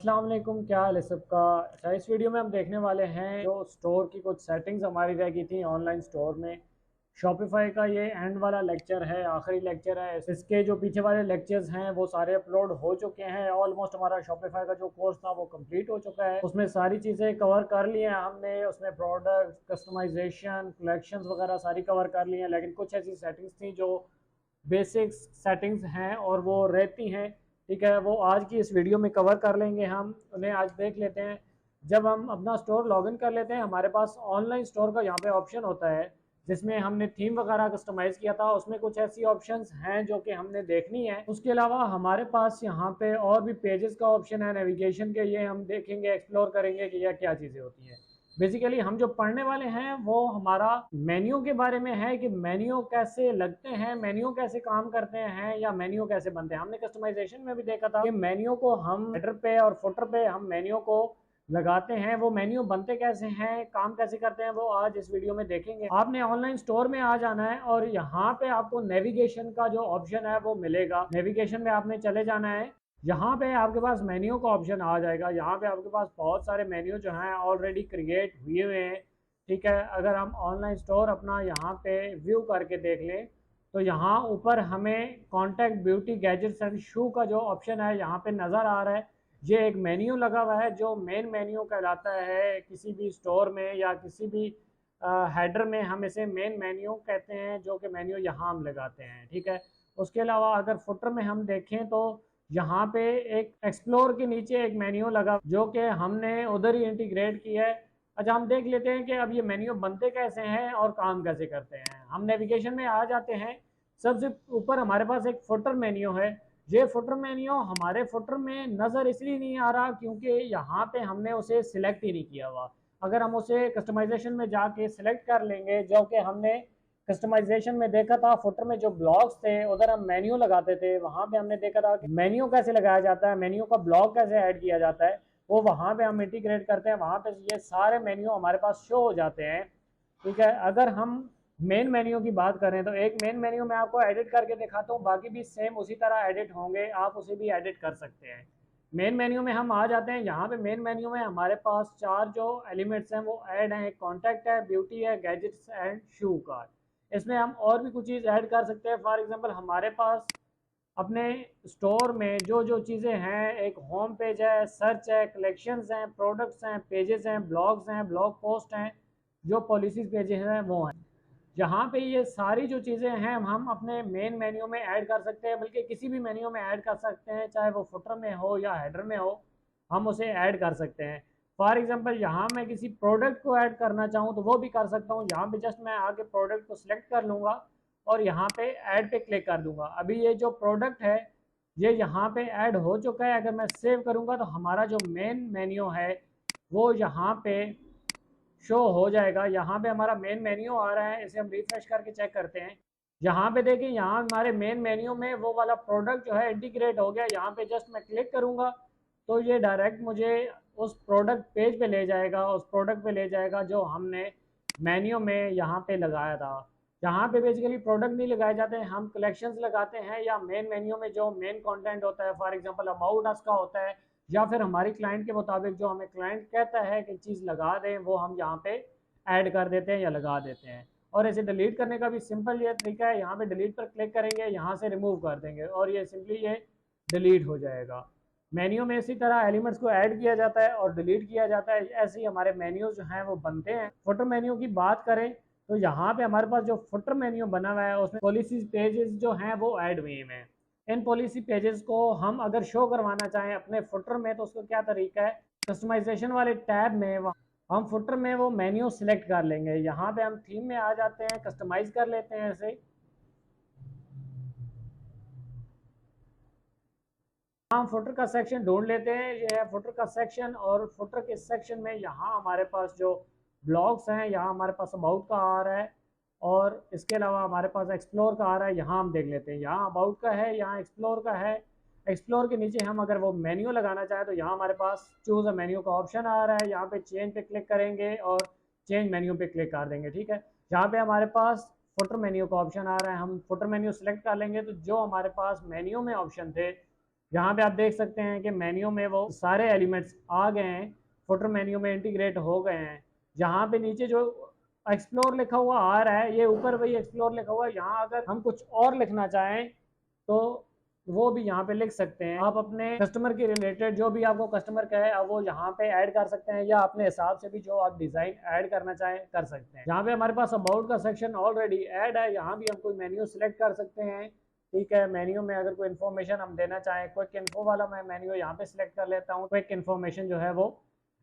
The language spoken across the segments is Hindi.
अस्सलाम वालेकुम, क्या हाल है सबका। अच्छा, इस वीडियो में हम देखने वाले हैं जो स्टोर की कुछ सेटिंग्स हमारी रह गई थी ऑनलाइन स्टोर में। शॉपिफाई का ये एंड वाला लेक्चर है, आखिरी लेक्चर है। इसके जो पीछे वाले लेक्चर्स हैं वो सारे अपलोड हो चुके हैं। ऑलमोस्ट हमारा शॉपिफाई का जो कोर्स था वो कंप्लीट हो चुका है। उसमें सारी चीज़ें कवर कर ली हैं हमने। उसमें प्रोडक्ट कस्टमाइजेशन, कलेक्शंस वगैरह सारी कवर कर ली हैं, लेकिन कुछ ऐसी सेटिंग्स थी जो बेसिक सेटिंग्स हैं और वो रहती हैं। ठीक है, वो आज की इस वीडियो में कवर कर लेंगे। हम उन्हें आज देख लेते हैं। जब हम अपना स्टोर लॉगिन कर लेते हैं, हमारे पास ऑनलाइन स्टोर का यहाँ पे ऑप्शन होता है जिसमें हमने थीम वगैरह कस्टमाइज़ किया था। उसमें कुछ ऐसी ऑप्शंस हैं जो कि हमने देखनी है। उसके अलावा हमारे पास यहाँ पे और भी पेजेस का ऑप्शन है नेविगेशन के। ये हम देखेंगे, एक्सप्लोर करेंगे कि यह क्या चीज़ें होती हैं। बेसिकली हम जो पढ़ने वाले हैं वो हमारा मेन्यू के बारे में है कि मेन्यू कैसे लगते हैं, मेन्यू कैसे काम करते हैं या मेन्यू कैसे बनते हैं। हमने कस्टमाइजेशन में भी देखा था कि मेन्यू को हम हेडर पे और फुटर पे हम मेन्यू को लगाते हैं। वो मेन्यू बनते कैसे हैं, काम कैसे करते हैं, वो आज इस वीडियो में देखेंगे। आपने ऑनलाइन स्टोर में आ जाना है और यहाँ पे आपको नेविगेशन का जो ऑप्शन है वो मिलेगा। नेविगेशन में आपने चले जाना है। यहाँ पे आपके पास मेन्यू का ऑप्शन आ जाएगा। यहाँ पे आपके पास बहुत सारे मेन्यू जो हैं ऑलरेडी क्रिएट हुए हैं। ठीक है, अगर हम ऑनलाइन स्टोर अपना यहाँ पे व्यू करके देख लें तो यहाँ ऊपर हमें contact, beauty, gadgets and shoe का जो ऑप्शन है यहाँ पे नज़र आ रहा है। ये एक मेन्यू लगा हुआ है जो मेन मेन्यू कहलाता है किसी भी स्टोर में या किसी भी हेडर में। हम इसे मेन मेन्यू कहते हैं, जो कि मेन्यू यहाँ हम लगाते हैं। ठीक है, उसके अलावा अगर फुटर में हम देखें तो यहाँ पे एक एक्सप्लोर के नीचे एक मेन्यू लगा जो कि हमने उधर ही इंटीग्रेट किया है। अच्छा, हम देख लेते हैं कि अब ये मेन्यू बनते कैसे हैं और काम कैसे करते हैं। हम नेविगेशन में आ जाते हैं। सबसे ऊपर हमारे पास एक फुटर मेन्यू है। ये फुटर मेन्यू हमारे फुटर में नज़र इसलिए नहीं आ रहा क्योंकि यहाँ पे हमने उसे सिलेक्ट ही नहीं किया हुआ। अगर हम उसे कस्टमाइजेशन में जाके सिलेक्ट कर लेंगे, जो कि हमने कस्टमाइजेशन में देखा था, फुटर में जो ब्लॉक्स थे उधर हम मेन्यू लगाते थे, वहां पे हमने देखा था कि मेन्यू कैसे लगाया जाता है, मेन्यू का ब्लॉक कैसे ऐड किया जाता है, वो वहां पे हम इंटीग्रेट करते हैं। वहां पे ये सारे मेन्यू हमारे पास शो हो जाते हैं। ठीक है, अगर हम मेन मेन्यू की बात करें तो एक मेन मेन्यू मैं आपको एडिट करके दिखाता हूँ, बाकी भी सेम उसी तरह एडिट होंगे, आप उसे भी एडिट कर सकते हैं। मेन मेन्यू में हम आ जाते हैं। यहाँ पे मेन मेन्यू में हमारे पास चार जो एलिमेंट्स हैं वो ऐड हैं। कॉन्टैक्ट है, ब्यूटी है, गैजेट्स एंड शू कार्ड। इसमें हम और भी कुछ चीज़ ऐड कर सकते हैं। फॉर एग्जांपल हमारे पास अपने स्टोर में जो जो चीज़ें हैं, एक होम पेज है, सर्च है, कलेक्शंस हैं, प्रोडक्ट्स हैं, पेजेस हैं, ब्लॉग्स हैं, ब्लॉग पोस्ट हैं, जो पॉलिसीज पेजेस हैं वो हैं। यहाँ पे ये सारी जो चीज़ें हैं हम अपने मेन मेन्यू में ऐड कर सकते हैं, बल्कि किसी भी मेन्यू में ऐड कर सकते हैं, चाहे वो फुटर में हो या हेडर में हो, हम उसे ऐड कर सकते हैं। फॉर एग्जांपल यहाँ मैं किसी प्रोडक्ट को ऐड करना चाहूँ तो वो भी कर सकता हूँ। यहाँ पे जस्ट मैं आके प्रोडक्ट को सिलेक्ट कर लूँगा और यहाँ पे ऐड पे क्लिक कर दूंगा। अभी ये जो प्रोडक्ट है ये यहाँ पे ऐड हो चुका है। अगर मैं सेव करूँगा तो हमारा जो मेन मेन्यू है वो यहाँ पे शो हो जाएगा। यहाँ पे हमारा मेन मेन्यू आ रहा है। इसे हम रिफ्रेश करके चेक करते हैं। यहाँ पे देखिए, यहाँ हमारे मेन मेन्यू में वो वाला प्रोडक्ट जो है इंटीग्रेट हो गया। यहाँ पे जस्ट मैं क्लिक करूँगा तो ये डायरेक्ट मुझे उस प्रोडक्ट पेज पे ले जाएगा, उस प्रोडक्ट पे ले जाएगा जो हमने मेन्यू में यहाँ पे लगाया था। यहाँ पे बेसिकली प्रोडक्ट नहीं लगाए जाते हैं, हम कलेक्शंस लगाते हैं या मेन मेन्यू में जो मेन कंटेंट होता है, फॉर एग्जांपल अबाउट अस का होता है, या फिर हमारी क्लाइंट के मुताबिक जो हमें क्लाइंट कहता है कि चीज़ लगा दें वो हम यहाँ पे ऐड कर देते हैं या लगा देते हैं। और इसे डिलीट करने का भी सिंपल ये तरीका है। यहाँ पे डिलीट पर क्लिक करेंगे, यहाँ से रिमूव कर देंगे और ये सिंपली ये डिलीट हो जाएगा। मेन्यू में इसी तरह एलिमेंट्स को ऐड किया जाता है और डिलीट किया जाता है। ऐसे ही हमारे मेन्यू जो हैं वो बनते हैं। फुटर मेन्यू की बात करें तो यहाँ पे हमारे पास जो फुटर मेन्यू बना हुआ है उसमें पॉलिसीज पेजेस जो हैं वो ऐड हुए हैं। इन पॉलिसी पेजेस को हम अगर शो करवाना चाहें अपने फुटर में तो उसका क्या तरीका है, कस्टमाइजेशन वाले टैब में हम फुटर में वो मेन्यू सिलेक्ट कर लेंगे। यहाँ पे हम थीम में आ जाते हैं, कस्टमाइज कर लेते हैं ऐसे। हम फुटर का सेक्शन ढूंढ लेते हैं, ये है फुटर का सेक्शन। और फुटर के सेक्शन में यहाँ हमारे पास जो ब्लॉग्स हैं, यहाँ हमारे पास अबाउट का आ रहा है और इसके अलावा हमारे पास एक्सप्लोर का आ रहा है। यहाँ हम देख लेते हैं, यहाँ अबाउट का है, यहाँ एक्सप्लोर का है। एक्सप्लोर के नीचे हम अगर वो मेन्यू लगाना चाहें तो यहाँ हमारे पास चूज़ अ मेन्यू का ऑप्शन आ रहा है। यहाँ पे चेंज पे क्लिक करेंगे और चेंज मेन्यू पे क्लिक कर देंगे। ठीक है, यहाँ पे हमारे पास फुटर मेन्यू का ऑप्शन आ रहा है। हम फुटर मेन्यू सेलेक्ट कर लेंगे तो जो हमारे पास मेन्यू में ऑप्शन थे यहाँ पे आप देख सकते हैं कि मेन्यू में वो सारे एलिमेंट्स आ गए हैं, फुटर मेन्यू में इंटीग्रेट हो गए हैं। जहाँ पे नीचे जो एक्सप्लोर लिखा हुआ आ रहा है, ये ऊपर वही एक्सप्लोर लिखा हुआ है। यहाँ अगर हम कुछ और लिखना चाहें तो वो भी यहाँ पे लिख सकते हैं। आप अपने कस्टमर के रिलेटेड जो भी आपको कस्टमर का है, अब वो यहाँ पे ऐड कर सकते हैं, या अपने हिसाब से भी जो आप डिज़ाइन ऐड करना चाहें कर सकते हैं। यहाँ पे हमारे पास अबाउट का सेक्शन ऑलरेडी ऐड है, यहाँ भी हम कोई मेन्यू सिलेक्ट कर सकते हैं। ठीक है, मेन्यू में अगर कोई इन्फॉर्मेशन हम देना चाहें, क्विक इन्फो वाला मैं मेन्यू यहाँ पे सिलेक्ट कर लेता हूँ। क्विक इन्फॉर्मेशन जो है वो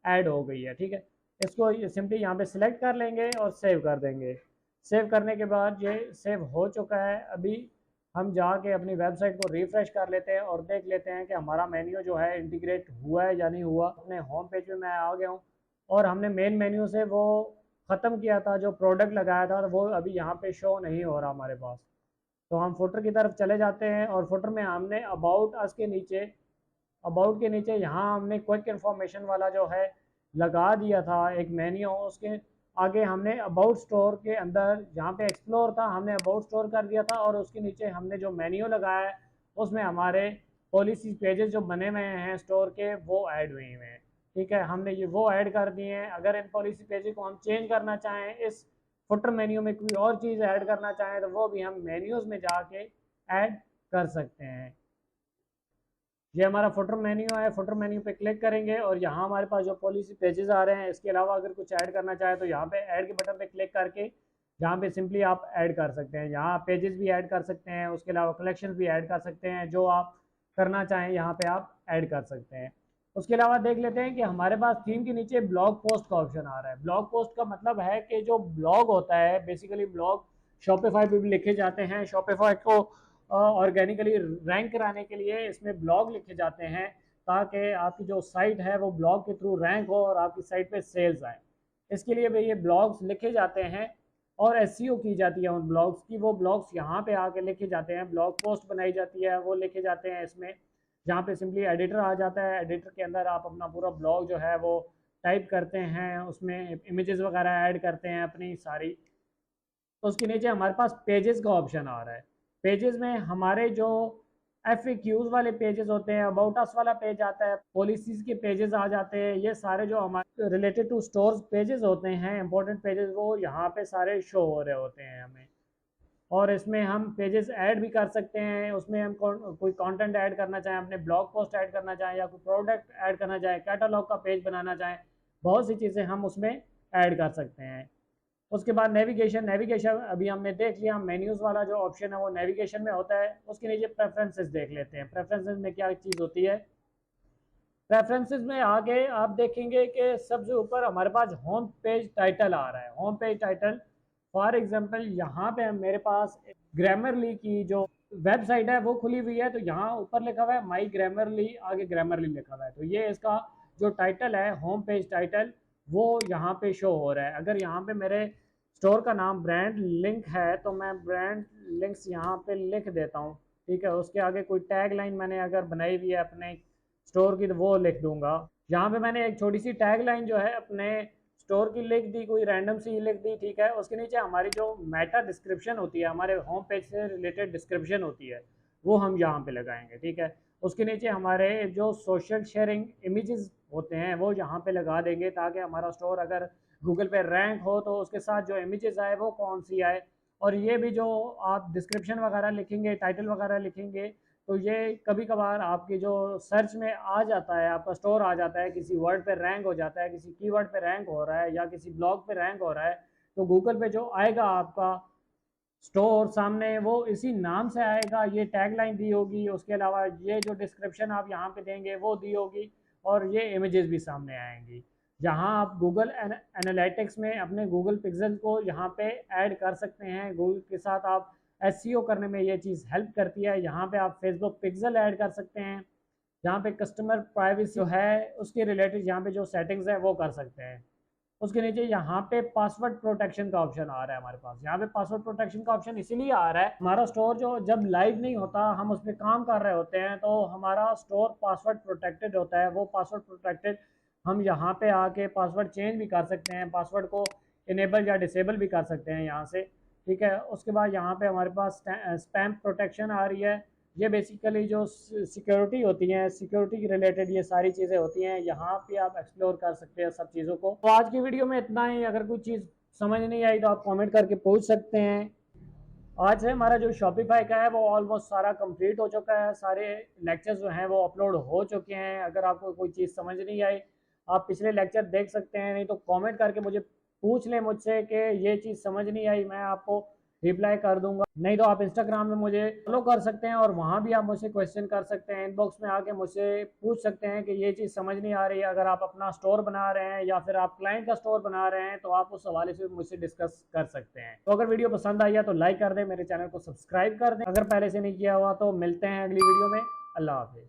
ऐड हो गई है। ठीक है, इसको सिंपली यहाँ पे सिलेक्ट कर लेंगे और सेव कर देंगे। सेव करने के बाद ये सेव हो चुका है। अभी हम जाके अपनी वेबसाइट को रिफ्रेश कर लेते हैं और देख लेते हैं कि हमारा मेन्यू जो है इंटीग्रेट हुआ है या नहीं हुआ। अपने होम पेज पे मैं आ गया हूँ और हमने मेन मेन्यू से वो ख़त्म किया था, जो प्रोडक्ट लगाया था, तो वो अभी यहाँ पे शो नहीं हो रहा हमारे पास। तो हम फुटर की तरफ चले जाते हैं और फुटर में हमने अबाउट अस के नीचे, अबाउट के नीचे यहाँ हमने क्विक इन्फॉर्मेशन वाला जो है लगा दिया था एक मेन्यू। उसके आगे हमने अबाउट स्टोर के अंदर जहाँ पे एक्सप्लोर था, हमने अबाउट स्टोर कर दिया था, और उसके नीचे हमने जो मेन्यू लगाया है उसमें हमारे पॉलिसी पेजेस जो बने हुए हैं स्टोर के वो ऐड हुए हैं। ठीक है, हमने ये वो ऐड कर दिए हैं। अगर इन पॉलिसी पेजेस को हम चेंज करना चाहें, इस फुटर मेन्यू में कोई और चीज़ ऐड करना चाहें, तो वो भी हम मेन्यूज़ में जाके ऐड कर सकते हैं। ये हमारा फुटर मेन्यू है। फुटर मेन्यू पे क्लिक करेंगे और यहाँ हमारे पास जो पॉलिसी पेजेस आ रहे हैं, इसके अलावा अगर कुछ ऐड करना चाहे तो यहाँ पे ऐड के बटन पे क्लिक करके यहाँ पे सिंपली आप ऐड कर सकते हैं। यहाँ पेजेस भी ऐड कर सकते हैं, उसके अलावा कलेक्शन भी ऐड कर सकते हैं। जो आप करना चाहें यहाँ पे आप ऐड कर सकते हैं। उसके अलावा देख लेते हैं कि हमारे पास थीम के नीचे ब्लॉग पोस्ट का ऑप्शन आ रहा है। ब्लॉग पोस्ट का मतलब है कि जो ब्लॉग होता है, बेसिकली ब्लॉग शॉपिफाई पे भी लिखे जाते हैं। शॉपिफाई को ऑर्गेनिकली रैंक कराने के लिए इसमें ब्लॉग लिखे जाते हैं, ताकि आपकी जो साइट है वो ब्लॉग के थ्रू रैंक हो और आपकी साइट पे सेल्स आए। इसके लिए भाई ये ब्लॉग्स लिखे जाते हैं और एसईओ की जाती है उन ब्लॉग्स की। वो ब्लॉग्स यहाँ पे आके लिखे जाते हैं, ब्लॉग पोस्ट बनाई जाती है, वो लिखे जाते हैं इसमें। जहाँ पे सिंपली एडिटर आ जाता है, एडिटर के अंदर आप अपना पूरा ब्लॉग जो है वो टाइप करते हैं, उसमें इमेजेस वगैरह ऐड करते हैं अपनी सारी। तो उसके नीचे हमारे पास पेजेस का ऑप्शन आ रहा है। पेजेस में हमारे जो FAQs वाले पेजेस होते हैं, अबाउट अस वाला पेज आता है, पॉलिसीज के पेजेस आ जाते हैं। ये सारे जो हमारे रिलेटेड टू स्टोर्स पेजेस होते हैं, इंपॉर्टेंट पेजेस, वो यहाँ पे सारे शो हो रहे होते हैं हमें। और इसमें हम पेजेस ऐड भी कर सकते हैं। उसमें हम कोई कंटेंट ऐड करना चाहें, अपने ब्लॉग पोस्ट ऐड करना चाहें, या कोई प्रोडक्ट ऐड करना चाहें, कैटलॉग का पेज बनाना चाहें, बहुत सी चीज़ें हम उसमें ऐड कर सकते हैं। उसके बाद नेविगेशन। नेविगेशन अभी हमने देख लिया। मेन्यूज़ वाला जो ऑप्शन है वो नेविगेशन में होता है। उसके नीचे प्रेफरेंसेस देख लेते हैं। प्रेफरेंसेस में क्या चीज़ होती है। प्रेफरेंसेस में आगे आप देखेंगे कि सबसे ऊपर हमारे पास होम पेज टाइटल आ रहा है। Home page title, for example यहाँ पे मेरे पास ग्रामरली की जो वेबसाइट है वो खुली हुई है, तो यहाँ ऊपर लिखा हुआ है माई ग्रामरली, आगे ग्रामरली लिखा हुआ है। तो ये इसका जो टाइटल है, होम पेज टाइटल, वो यहाँ पे शो हो रहा है। अगर यहाँ पे मेरे स्टोर का नाम ब्रांड लिंक है तो मैं ब्रांड लिंक्स यहाँ पे लिख देता हूँ। ठीक है, उसके आगे कोई टैग लाइन मैंने अगर बनाई हुई है अपने स्टोर की तो वो लिख दूंगा। यहाँ पे मैंने एक छोटी सी टैग लाइन जो है अपने स्टोर की लिख दी, कोई रैंडम सी लिख दी। ठीक है, उसके नीचे हमारी जो मेटा डिस्क्रिप्शन होती है, हमारे होम पेज से रिलेटेड डिस्क्रिप्शन होती है, वो हम यहाँ पे लगाएंगे। ठीक है, उसके नीचे हमारे जो सोशल शेयरिंग इमेजेस होते हैं वो यहाँ पे लगा देंगे, ताकि हमारा स्टोर अगर गूगल पे रैंक हो तो उसके साथ जो इमेजेस आए वो कौन सी आए। और ये भी जो आप डिस्क्रिप्शन वगैरह लिखेंगे, टाइटल वगैरह लिखेंगे, तो ये कभी कभार आपकी जो सर्च में आ जाता है, आपका स्टोर आ जाता है, किसी वर्ड पे रैंक हो जाता है, किसी कीवर्ड पे रैंक हो रहा है, या किसी ब्लॉग पे रैंक हो रहा है, तो गूगल पे जो आएगा आपका स्टोर सामने वो इसी नाम से आएगा। ये टैगलाइन दी होगी, उसके अलावा ये जो डिस्क्रिप्शन आप यहाँ पे देंगे वो दी होगी, और ये इमेजेस भी सामने आएंगी। जहाँ आप गूगल एनालिटिक्स में अपने गूगल पिक्सल को यहाँ पे ऐड कर सकते हैं। गूगल के साथ आप एसईओ करने में ये चीज़ हेल्प करती है। यहाँ पे आप फेसबुक पिक्सल ऐड कर सकते हैं। यहाँ पे कस्टमर प्राइवेसी जो है उसके रिलेटेड यहाँ पे जो सेटिंग्स है वो कर सकते हैं। उसके नीचे यहाँ पे पासवर्ड प्रोटेक्शन का ऑप्शन आ रहा है हमारे पास। यहाँ पे पासवर्ड प्रोटेक्शन का ऑप्शन इसीलिए आ रहा है, हमारा स्टोर जो जब लाइव नहीं होता, हम उस पर काम कर रहे होते हैं, तो हमारा स्टोर पासवर्ड प्रोटेक्टेड होता है। वो पासवर्ड प्रोटेक्टेड हम यहाँ पे आके पासवर्ड चेंज भी कर सकते हैं, पासवर्ड को इनेबल या डिसेबल भी कर सकते हैं यहाँ से। ठीक है, उसके बाद यहाँ पे हमारे पास स्पैम प्रोटेक्शन आ रही है। ये बेसिकली जो सिक्योरिटी होती है, सिक्योरिटी की रिलेटेड ये सारी चीज़ें होती हैं, यहाँ पे आप एक्सप्लोर कर सकते हैं सब चीज़ों को। तो आज की वीडियो में इतना ही। अगर कोई चीज़ समझ नहीं आई तो आप कमेंट करके पूछ सकते हैं। आज से हमारा जो शॉपिफाई का है वो ऑलमोस्ट सारा कंप्लीट हो चुका है, सारे लेक्चर्स जो हैं वो अपलोड हो चुके हैं। अगर आपको कोई चीज़ समझ नहीं आई, आप पिछले लेक्चर देख सकते हैं, नहीं तो कमेंट करके मुझे पूछ लें मुझसे कि ये चीज़ समझ नहीं आई, मैं आपको रिप्लाई कर दूंगा। नहीं तो आप इंस्टाग्राम में मुझे फॉलो कर सकते हैं और वहाँ भी आप मुझसे क्वेश्चन कर सकते हैं, इनबॉक्स में आके मुझसे पूछ सकते हैं कि ये चीज़ समझ नहीं आ रही है। अगर आप अपना स्टोर बना रहे हैं या फिर आप क्लाइंट का स्टोर बना रहे हैं तो आप उस हवाले से मुझसे डिस्कस कर सकते हैं। तो अगर वीडियो पसंद आई है तो लाइक कर दें, मेरे चैनल को सब्सक्राइब कर दें अगर पहले से नहीं किया हुआ। तो मिलते हैं अगली वीडियो में। अल्लाह हाफिज़।